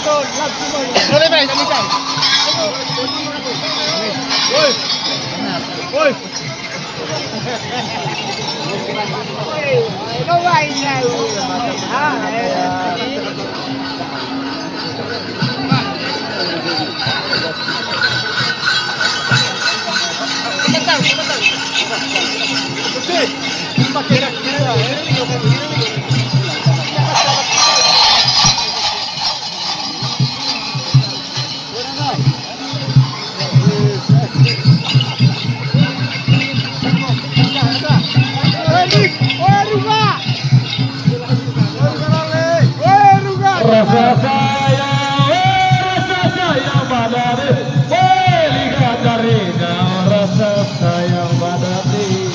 Boleh bay, kami bay. Woi. Woi. Nó bay sao? Sebentar. Oke. Pakai kira. Rasa sayang badani, lihat darinya rasa sayang badani.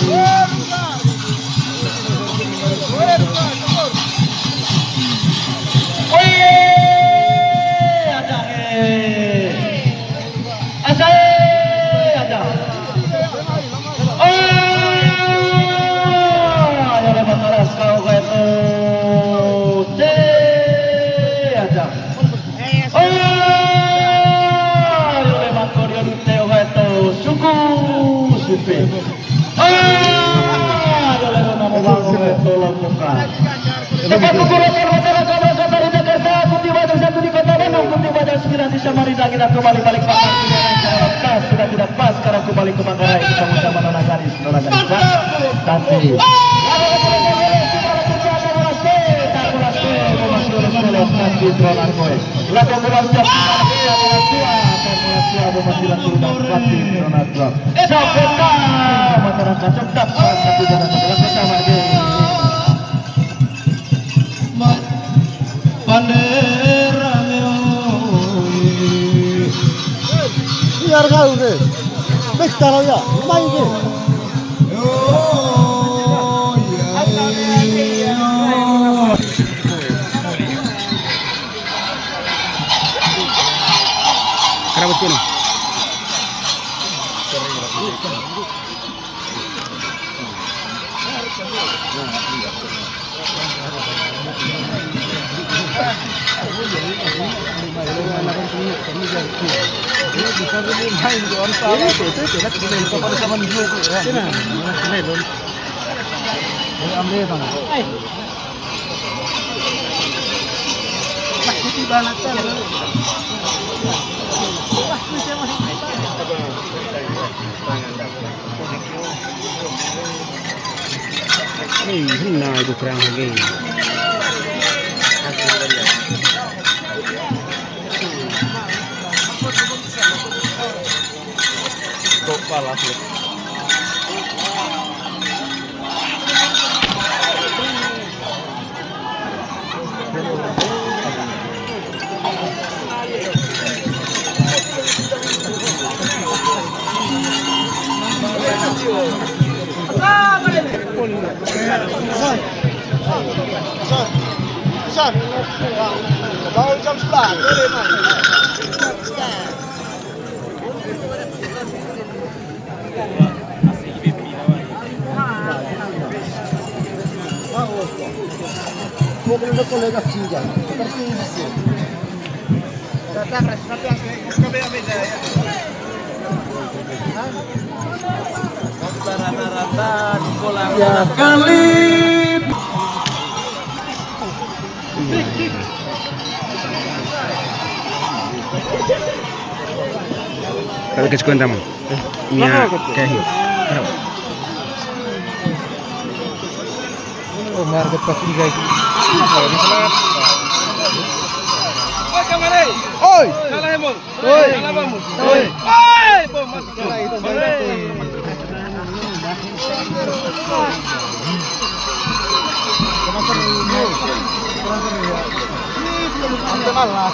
Di Samarinda kita kembali balik pas sudah tidak pas sekarang kembali ke Manggarai bersama-sama Nona Garis nanti biar kau deh, pesta lo ya, main deh. Kerabat kuno. Nah, itu kurang lagi. Kok balas ya? San, baru jam 11, boleh main. Mobil kolega juga, seperti ini sih. Datang, tapi beda ya. Rata-rata di kolam. Ya kali. Kalau kesukaan tamu, nya kayak Oh, market pasti guys. Oi, kamera. Oi, Salah emol. Oi. Salah bamu. Oi. Oi, bom. Salah itu saya itu. Ini belum kalah.